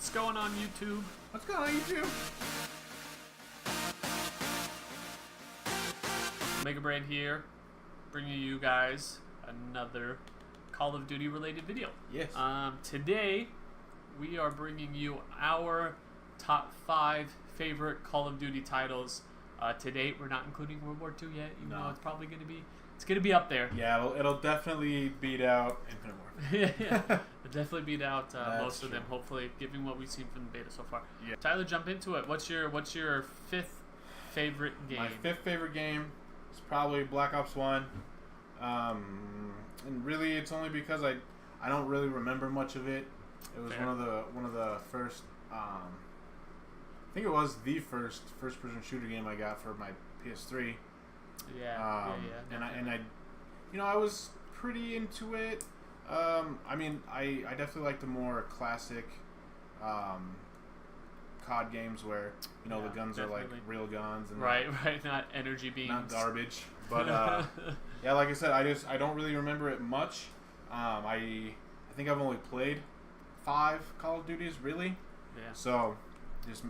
What's going on, YouTube? What's going on, YouTube? Mega Brand here, bringing you guys another Call of Duty related video. Yes. Today, we are bringing you our top 5 favorite Call of Duty titles. To date, we're not including World War II yet, even though it's probably going to be, up there. Yeah, it'll definitely beat out Infinite Warfare. Yeah, it'll definitely beat out most of true. them, hopefully, given what we've seen from the beta so far. Yeah. Tyler, jump into it. What's your 5th favorite game? My 5th favorite game is probably Black Ops 1. And really, it's only because I don't really remember much of it. It was one of the first. I think it was the first-person shooter game I got for my PS3. Yeah. And I was pretty into it. I mean, I definitely like the more classic COD games where the guns are like real guns and right, not energy beams, not garbage. But yeah, like I said, I don't really remember it much. I think I've only played 5 Call of Duties really. Yeah. So just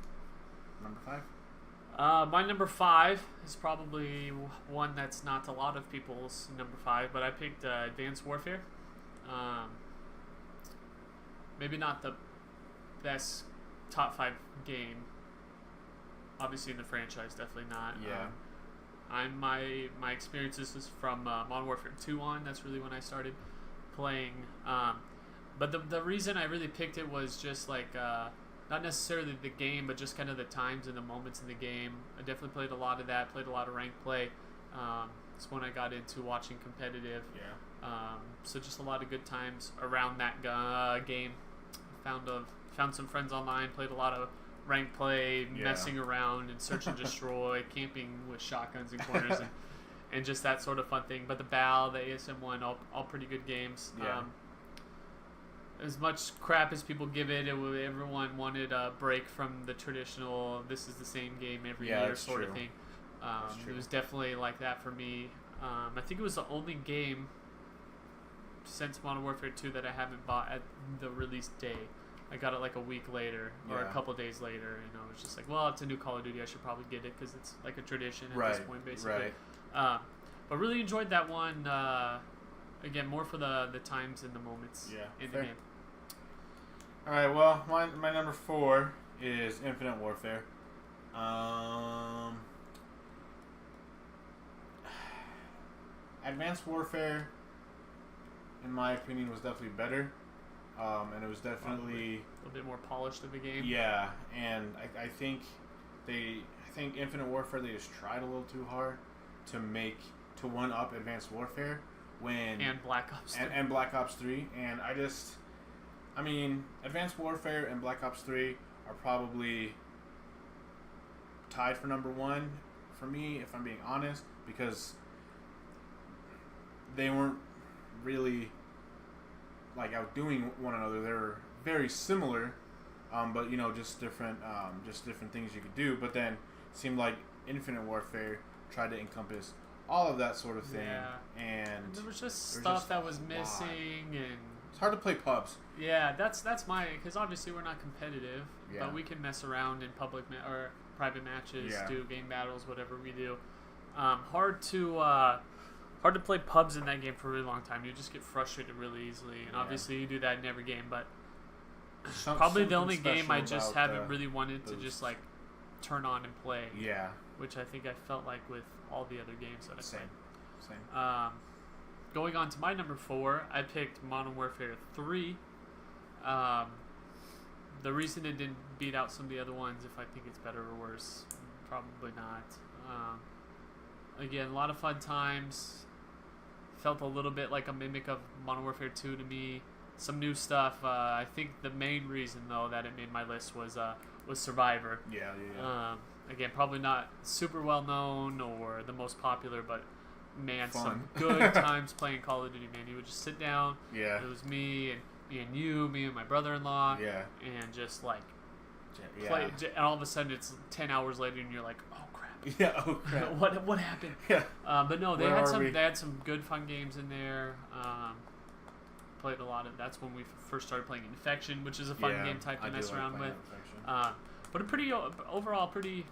number 5. My number 5 is probably one that's not a lot of people's number 5, but I picked Advanced Warfare. Maybe not the best top 5 game, obviously in the franchise, definitely not. Yeah. My experiences is from Modern Warfare 2 on. That's really when I started playing. But the reason I really picked it was just like not necessarily the game, but just kind of the times and the moments in the game. I definitely played a lot of that. Played a lot of ranked play. It's when I got into watching competitive. Yeah. So just a lot of good times around that game. Found some friends online. Played a lot of ranked play, messing around and search and destroy, camping with shotguns in corners, and just that sort of fun thing. But the BAL, the ASM1, all pretty good games. Yeah. As much crap as people give it, everyone wanted a break from the traditional, this is the same game every year sort of thing. It was definitely like that for me. I think it was the only game since Modern Warfare 2 that I haven't bought at the release day. I got it like a week later or a couple days later. It's just like, well, it's a new Call of Duty. I should probably get it because it's like a tradition at this point, basically. Right. But really enjoyed that one. Again, more for the times and the moments in the game. All right, well, my number 4 is Infinite Warfare. Advanced Warfare, in my opinion, was definitely better. And it was definitely a little bit more polished of a game. Yeah, and I think Infinite Warfare, they just tried a little too hard to one up Advanced Warfare and Black Ops 3. and Black Ops 3, and I mean, Advanced Warfare and Black Ops 3 are probably tied for number 1 for me, if I'm being honest, because they weren't really like outdoing one another. They were very similar, but just different things you could do. But then it seemed like Infinite Warfare tried to encompass all of that sort of thing, and there was just stuff that was missing, and it's hard to play pubs. Yeah, that's because obviously we're not competitive, but we can mess around in public or private matches, do game battles, whatever we do. Hard to play pubs in that game for a really long time. You just get frustrated really easily, and obviously you do that in every game. But probably the only game I just haven't really wanted to just like turn on and play. Yeah, which I think I felt like with all the other games that I played. Same. Going on to my number 4, I picked Modern Warfare 3. The reason it didn't beat out some of the other ones, if I think it's better or worse, probably not. Again, a lot of fun times. Felt a little bit like a mimic of Modern Warfare 2 to me. Some new stuff. I think the main reason, though, that it made my list was Survivor. Yeah. Again, probably not super well known or the most popular, but man, fun. Some good times playing Call of Duty. Man, you would just sit down. Yeah. It was me and my brother-in-law. Yeah. And just like play. And all of a sudden, it's 10 hours later, and you're like, oh crap. Yeah. Oh crap. what happened? Yeah. But no, they had some good fun games in there. played a lot of. That's when we first started playing Infection, which is a fun game type to mess around with. But a overall pretty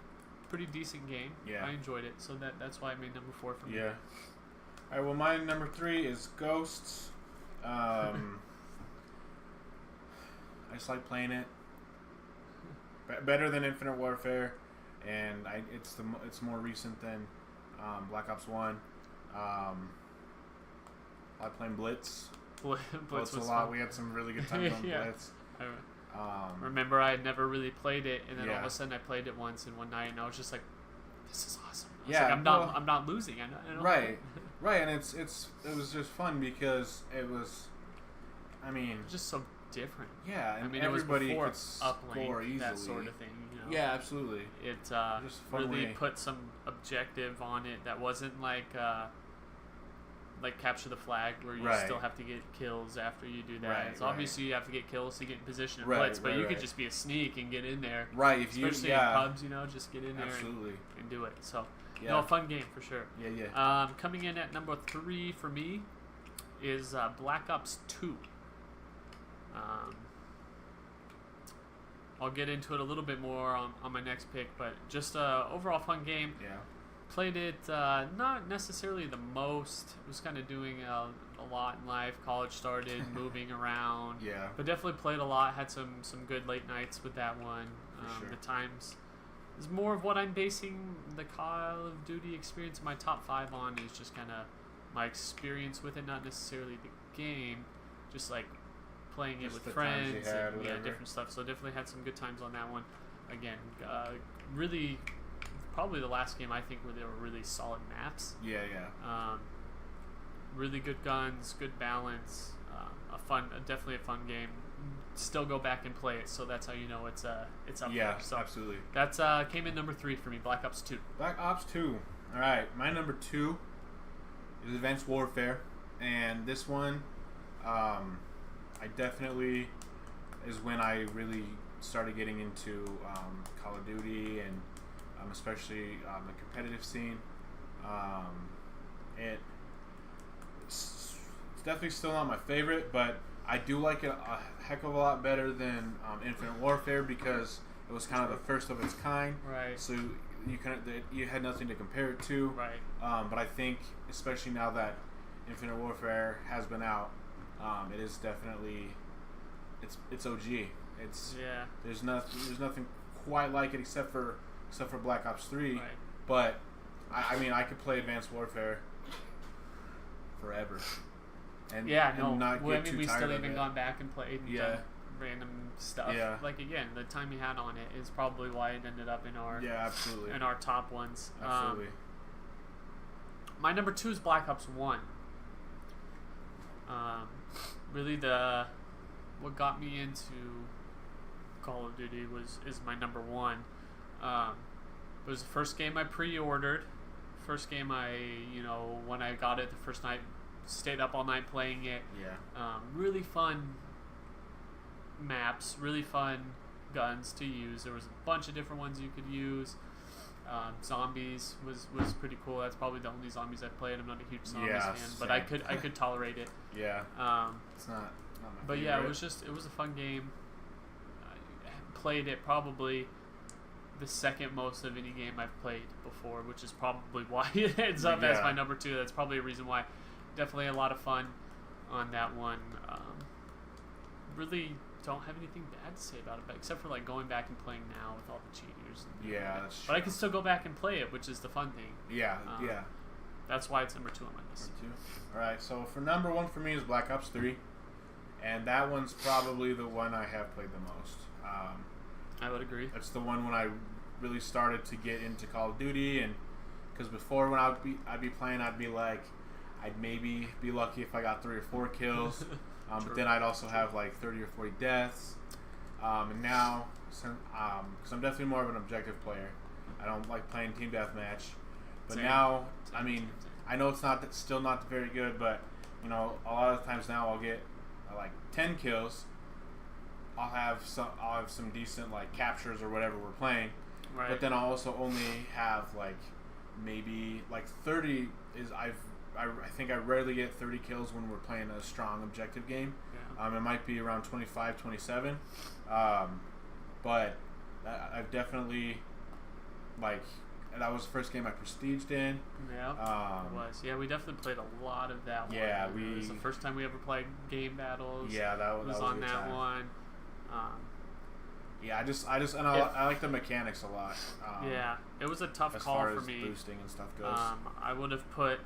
decent game. Yeah, I enjoyed it, so that's why I made number 4 for me. Yeah. All right. Well, my number 3 is Ghosts. I just like playing it. Better than Infinite Warfare, and it's more recent than Black Ops 1. I like playing Blitz. Blitz was a lot. Fun. We had some really good times on Blitz. Remember, I had never really played it, and then all of a sudden I played it once in one night, and I was just like, "This is awesome." I'm not losing. I know. Right, and it was just fun because it was, just so different. Yeah, and everybody could score easily. That sort of thing. Yeah, absolutely. It really put some objective on it that wasn't like capture the flag where you still have to get kills after you do that. It's obviously you have to get kills to get in position in Blitz, but you could just be a sneak and get in there. Right, especially in pubs, just get in there and do it. So, fun game for sure. Yeah. Coming in at number 3 for me is Black Ops 2. I'll get into it a little bit more on my next pick, but just overall fun game. Yeah. Played it not necessarily the most. It was kind of doing a lot in life. College started, moving around. Yeah. But definitely played a lot. Had some good late nights with that one. Sure. The times is more of what I'm basing the Call of Duty experience. My top 5 on is just kind of my experience with it, not necessarily the game. Just like playing it with friends and different stuff. So definitely had some good times on that one. Again, really, probably the last game I think where there were really solid maps. Yeah. Really good guns, good balance, definitely a fun game. Still go back and play it, so that's how you know it's up there. Yeah, so absolutely. That's came in number 3 for me, Black Ops 2. Black Ops 2. All right, my number 2 is Advanced Warfare, and this one, I definitely is when I really started getting into Call of Duty and especially the competitive scene. It's definitely still not my favorite, but I do like it a heck of a lot better than Infinite Warfare because it was kind of the first of its kind. Right. So you had nothing to compare it to. Right. But I think, especially now that Infinite Warfare has been out, it is definitely it's OG. There's nothing quite like it except for Black Ops 3. Right. But I could play Advanced Warfare forever. And we still even gone back and played and done random stuff. Yeah. Like again, the time you had on it is probably why it ended up in our absolutely in our top ones. Absolutely. My number 2 is Black Ops 1. Really what got me into Call of Duty is my number 1. It was the first game I pre-ordered. First game when I got it the first night, stayed up all night playing it. Yeah. Really fun maps, really fun guns to use. There was a bunch of different ones you could use. Zombies was pretty cool. That's probably the only zombies I've played. I'm not a huge zombies fan, but I could tolerate it. Yeah. It's not my but favorite. Yeah, it was a fun game. I played it probably the second most of any game I've played before, which is probably why it ends up as my number 2. That's probably a reason why. Definitely a lot of fun on that one. Really don't have anything bad to say about it, except for like going back and playing now with all the cheaters. That's true. But I can still go back and play it, which is the fun thing. Yeah. That's why it's number 2 on my list. Number 2. All right. So for number 1 for me is Black Ops 3, and that one's probably the one I have played the most. I would agree. That's the one when I really started to get into Call of Duty, and because before when I'd be playing, I'd be like, I'd maybe be lucky if I got 3 or 4 kills, but then I'd also have like 30 or 40 deaths. And now, because I'm definitely more of an objective player, I don't like playing team deathmatch. But now, I know it's still not very good, but a lot of times now I'll get like 10 kills. I'll have some decent like captures or whatever we're playing, but then I'll also only have like maybe like 30 is I've I think I rarely get 30 kills when we're playing a strong objective game. Yeah. It might be around 25, 27. But I've definitely, like, that was the first game I prestiged in. Yeah, it was. Yeah, we definitely played a lot of that one. Yeah, it was the first time we ever played game battles. Yeah, that was on that time. One. Yeah, I like the mechanics a lot. Yeah, it was a tough call for me. As far as boosting and stuff goes. I would have put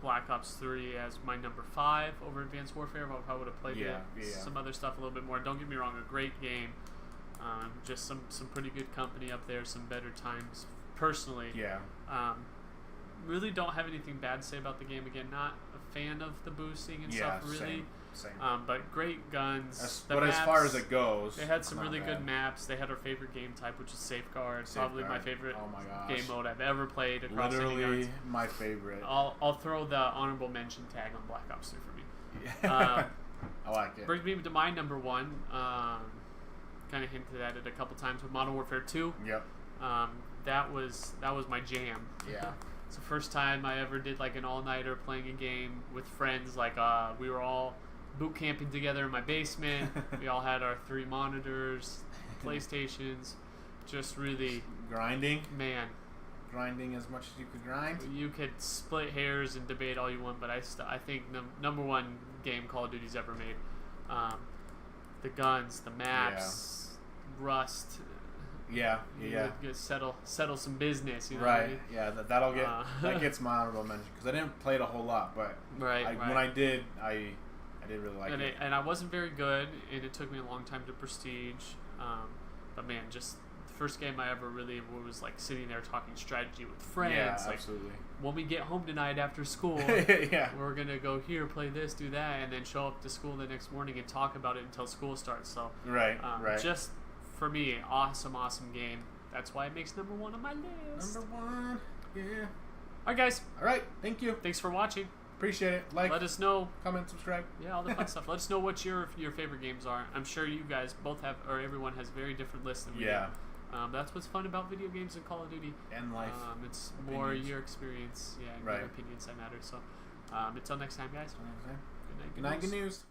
Black Ops 3 as my number 5 over Advanced Warfare if I would have played some other stuff a little bit more. Don't get me wrong, a great game. Just some pretty good company up there, some better times. Personally, really don't have anything bad to say about the game. Again, not a fan of the boosting and stuff, really. Same. But great guns. But maps, as far as it goes, they had some really good maps. They had our favorite game type, which is Safeguard. Probably my favorite game mode I've ever played across any guns. My favorite. I'll throw the honorable mention tag on Black Ops 3 for me. Yeah. I like it. Brings me to my number 1. Kind of hinted at it a couple times with Modern Warfare 2. Yep. That was my jam. Yeah. It's the first time I ever did like an all-nighter playing a game with friends. Like we were all boot camping together in my basement. We all had our 3 monitors, PlayStations, just really grinding. Man, grinding as much as you could grind. You could split hairs and debate all you want, but I think number 1 game Call of Duty's ever made. The guns, the maps, Rust. Yeah. Settle some business, you know. Right. I mean? Yeah. That'll get that gets my honorable mention because I didn't play it a whole lot, but when I did, I did really like it. And I wasn't very good, and it took me a long time to prestige. But man, just the first game I ever really was like sitting there talking strategy with friends. Yeah, like, absolutely. When we get home tonight after school, we're gonna go here, play this, do that, and then show up to school the next morning and talk about it until school starts. So right. Just for me, awesome game. That's why it makes number 1 on my list. Number 1, yeah. All right, guys. All right, thank you. Thanks for watching. Appreciate it. Like, let us know. Comment, subscribe. Yeah, all the fun stuff. Let us know what your favorite games are. I'm sure you guys both have, or everyone has very different lists than we do. That's what's fun about video games and Call of Duty. And life. It's more your experience, and your opinions that matter. So, until next time, guys. Good night, good news.